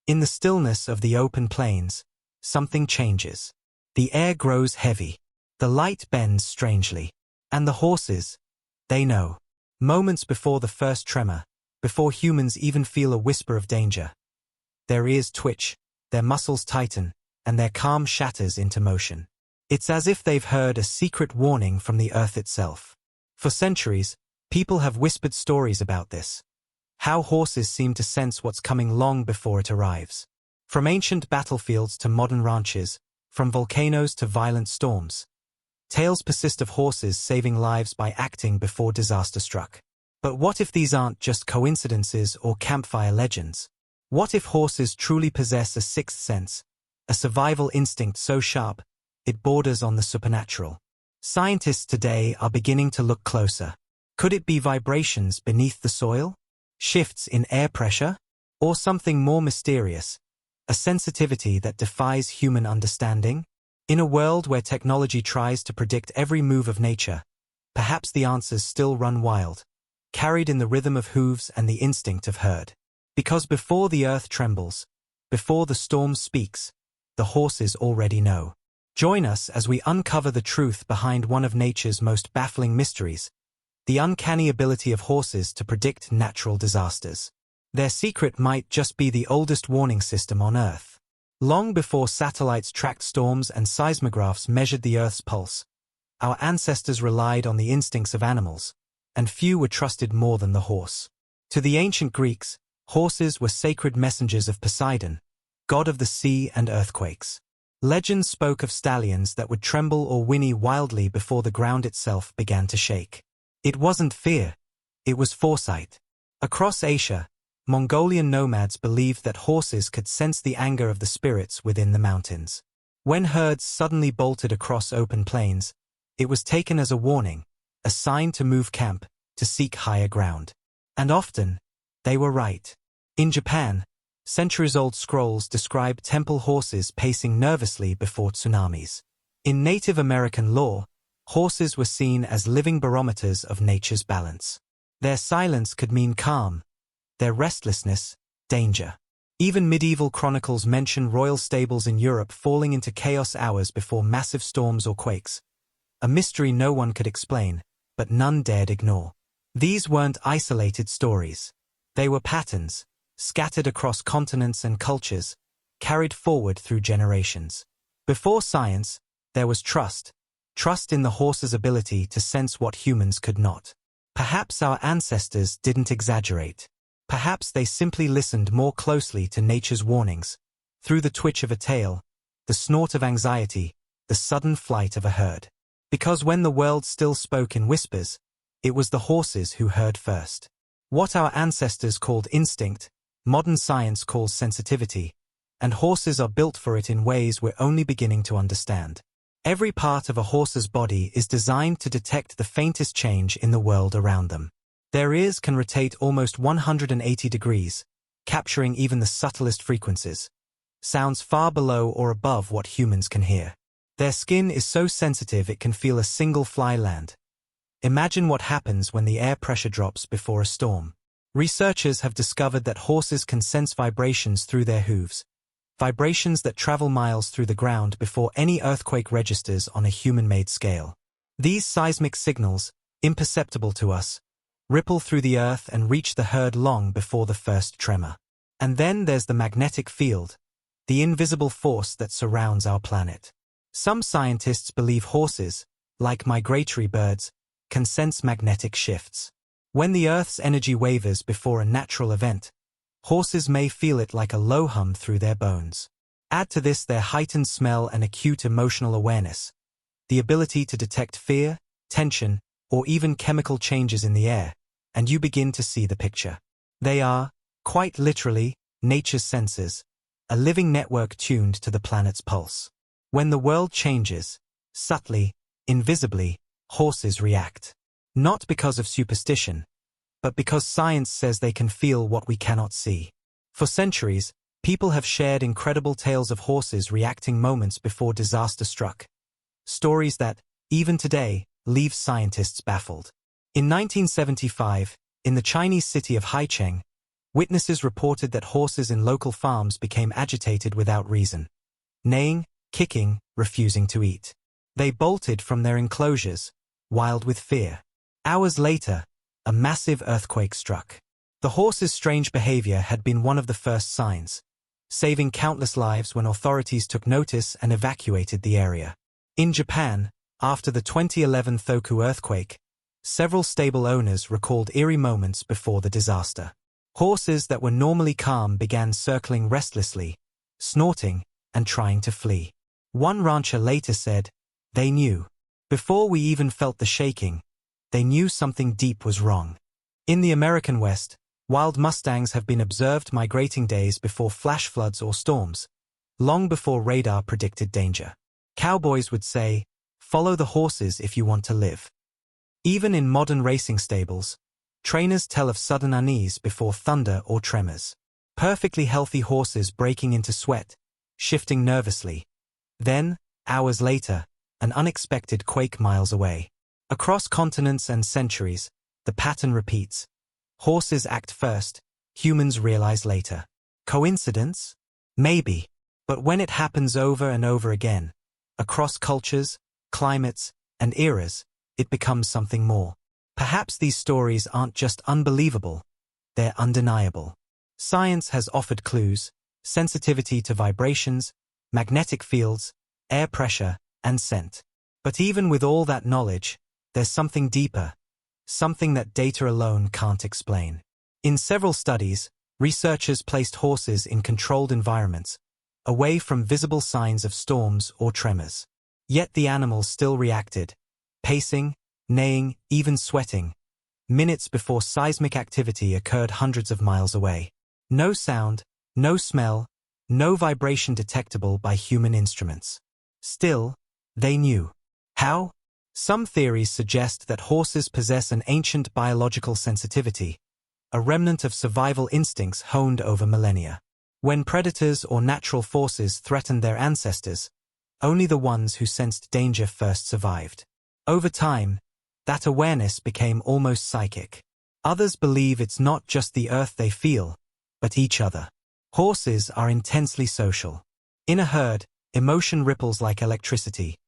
In the stillness of the open plains, something changes. The air grows heavy. The light bends strangely. And the horses, they know. Moments before the first tremor, before humans even feel a whisper of danger. Their ears twitch, their muscles tighten, and their calm shatters into motion. It's as if they've heard a secret warning from the earth itself. For centuries, people have whispered stories about this. How horses seem to sense what's coming long before it arrives. From ancient battlefields to modern ranches, from volcanoes to violent storms. Tales persist of horses saving lives by acting before disaster struck. But what if these aren't just coincidences or campfire legends? What if horses truly possess a sixth sense, a survival instinct so sharp, it borders on the supernatural? Scientists today are beginning to look closer. Could it be vibrations beneath the soil? Shifts in air pressure? Or something more mysterious? A sensitivity that defies human understanding? In a world where technology tries to predict every move of nature, perhaps the answers still run wild, carried in the rhythm of hooves and the instinct of herd. Because before the earth trembles, before the storm speaks, the horses already know. Join us as we uncover the truth behind one of nature's most baffling mysteries, the uncanny ability of horses to predict natural disasters. Their secret might just be the oldest warning system on Earth. Long before satellites tracked storms and seismographs measured the Earth's pulse, our ancestors relied on the instincts of animals, and few were trusted more than the horse. To the ancient Greeks, horses were sacred messengers of Poseidon, god of the sea and earthquakes. Legends spoke of stallions that would tremble or whinny wildly before the ground itself began to shake. It wasn't fear, it was foresight. Across Asia, Mongolian nomads believed that horses could sense the anger of the spirits within the mountains. When herds suddenly bolted across open plains, it was taken as a warning, a sign to move camp, to seek higher ground. And often, they were right. In Japan, centuries-old scrolls describe temple horses pacing nervously before tsunamis. In Native American lore, horses were seen as living barometers of nature's balance. Their silence could mean calm, their restlessness, danger. Even medieval chronicles mention royal stables in Europe falling into chaos hours before massive storms or quakes. A mystery no one could explain, but none dared ignore. These weren't isolated stories. They were patterns, scattered across continents and cultures, carried forward through generations. Before science, there was trust in the horse's ability to sense what humans could not. Perhaps our ancestors didn't exaggerate. Perhaps they simply listened more closely to nature's warnings, through the twitch of a tail, the snort of anxiety, the sudden flight of a herd. Because when the world still spoke in whispers, it was the horses who heard first. What our ancestors called instinct, modern science calls sensitivity, and horses are built for it in ways we're only beginning to understand. Every part of a horse's body is designed to detect the faintest change in the world around them. Their ears can rotate almost 180 degrees, capturing even the subtlest frequencies, sounds far below or above what humans can hear. Their skin is so sensitive it can feel a single fly land. Imagine what happens when the air pressure drops before a storm. Researchers have discovered that horses can sense vibrations through their hooves, vibrations that travel miles through the ground before any earthquake registers on a human-made scale. These seismic signals, imperceptible to us, ripple through the earth and reach the herd long before the first tremor. And then there's the magnetic field, the invisible force that surrounds our planet. Some scientists believe horses, like migratory birds, can sense magnetic shifts. When the Earth's energy wavers before a natural event, horses may feel it like a low hum through their bones. Add to this their heightened smell and acute emotional awareness, the ability to detect fear, tension, or even chemical changes in the air, and you begin to see the picture. They are, quite literally, nature's sensors, a living network tuned to the planet's pulse. When the world changes, subtly, invisibly, horses react. Not because of superstition, but because science says they can feel what we cannot see. For centuries, people have shared incredible tales of horses reacting moments before disaster struck. Stories that, even today, leave scientists baffled. In 1975, in the Chinese city of Haicheng, Witnesses reported that horses in local farms became agitated without reason, neighing, kicking, refusing to eat. They bolted from their enclosures, wild with fear. Hours later, a massive earthquake struck. The horses' strange behavior had been one of the first signs, saving countless lives when authorities took notice and evacuated the area. In Japan, after the 2011 Tohoku earthquake, several stable owners recalled eerie moments before the disaster. Horses that were normally calm began circling restlessly, snorting, and trying to flee. One rancher later said, "They knew. Before we even felt the shaking, they knew something deep was wrong." In the American West, wild mustangs have been observed migrating days before flash floods or storms, long before radar predicted danger. Cowboys would say, "Follow the horses if you want to live." Even in modern racing stables, trainers tell of sudden unease before thunder or tremors. Perfectly healthy horses breaking into sweat, shifting nervously. Then, hours later, an unexpected quake miles away. Across continents and centuries, the pattern repeats. Horses act first, humans realize later. Coincidence? Maybe. But when it happens over and over again, across cultures, climates, and eras, it becomes something more. Perhaps these stories aren't just unbelievable, they're undeniable. Science has offered clues: sensitivity to vibrations, magnetic fields, air pressure, and scent. But even with all that knowledge, there's something deeper, something that data alone can't explain. In several studies, researchers placed horses in controlled environments, away from visible signs of storms or tremors. Yet the animals still reacted, pacing, neighing, even sweating, minutes before seismic activity occurred hundreds of miles away. No sound, no smell, no vibration detectable by human instruments. Still, they knew. How? Some theories suggest that horses possess an ancient biological sensitivity, a remnant of survival instincts honed over millennia. When predators or natural forces threatened their ancestors, only the ones who sensed danger first survived. Over time, that awareness became almost psychic. Others believe it's not just the earth they feel, but each other. Horses are intensely social. In a herd, emotion ripples like electricity.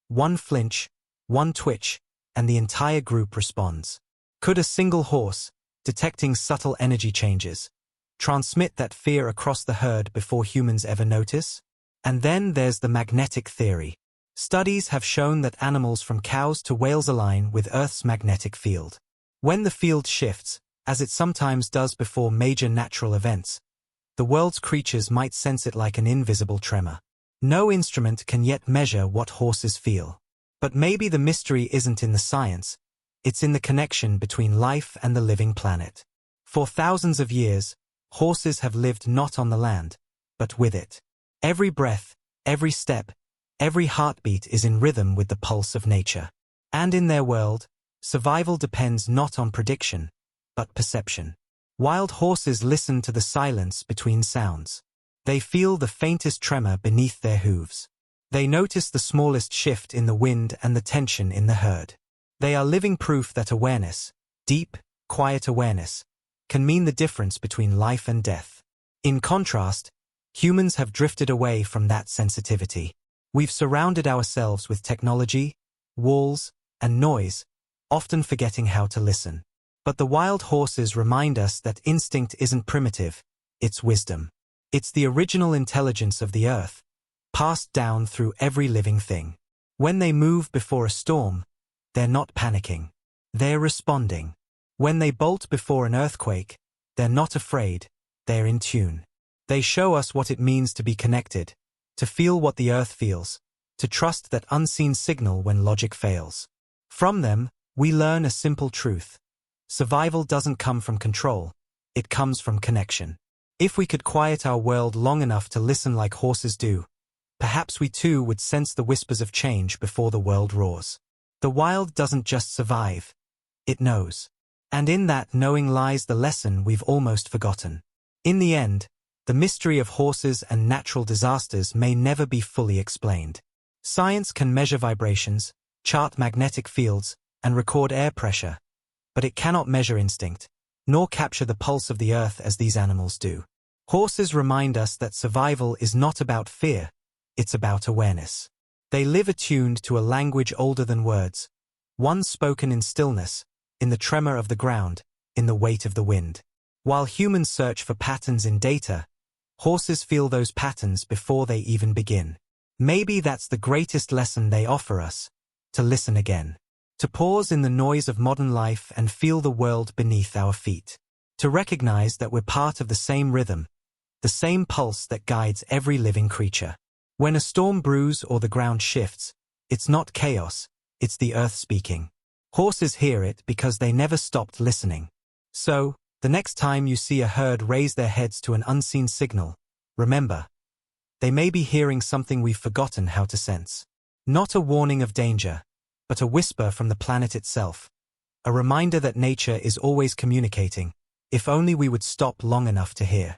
One flinch, one twitch, and the entire group responds. Could a single horse, detecting subtle energy changes, transmit that fear across the herd before humans ever notice? And then there's the magnetic theory. Studies have shown that animals from cows to whales align with Earth's magnetic field. When the field shifts, as it sometimes does before major natural events, the world's creatures might sense it like an invisible tremor. No instrument can yet measure what horses feel. But maybe the mystery isn't in the science, it's in the connection between life and the living planet. For thousands of years, horses have lived not on the land, but with it. Every breath, every step, every heartbeat is in rhythm with the pulse of nature. And in their world, survival depends not on prediction, but perception. Wild horses listen to the silence between sounds. They feel the faintest tremor beneath their hooves. They notice the smallest shift in the wind and the tension in the herd. They are living proof that awareness, deep, quiet awareness, can mean the difference between life and death. In contrast, humans have drifted away from that sensitivity. We've surrounded ourselves with technology, walls, and noise, often forgetting how to listen. But the wild horses remind us that instinct isn't primitive, it's wisdom. It's the original intelligence of the earth, passed down through every living thing. When they move before a storm, they're not panicking. They're responding. When they bolt before an earthquake, they're not afraid, they're in tune. They show us what it means to be connected, to feel what the earth feels, to trust that unseen signal when logic fails. From them, we learn a simple truth. Survival doesn't come from control, it comes from connection. If we could quiet our world long enough to listen like horses do, perhaps we too would sense the whispers of change before the world roars. The wild doesn't just survive, it knows. And in that knowing lies the lesson we've almost forgotten. In the end, the mystery of horses and natural disasters may never be fully explained. Science can measure vibrations, chart magnetic fields, and record air pressure, but it cannot measure instinct, nor capture the pulse of the earth as these animals do. Horses remind us that survival is not about fear, it's about awareness. They live attuned to a language older than words, one spoken in stillness, in the tremor of the ground, in the weight of the wind. While humans search for patterns in data, horses feel those patterns before they even begin. Maybe that's the greatest lesson they offer us, to listen again. To pause in the noise of modern life and feel the world beneath our feet. To recognize that we're part of the same rhythm, the same pulse that guides every living creature. When a storm brews or the ground shifts, it's not chaos, it's the earth speaking. Horses hear it because they never stopped listening. So, the next time you see a herd raise their heads to an unseen signal, remember, they may be hearing something we've forgotten how to sense. Not a warning of danger, but a whisper from the planet itself. A reminder that nature is always communicating, if only we would stop long enough to hear.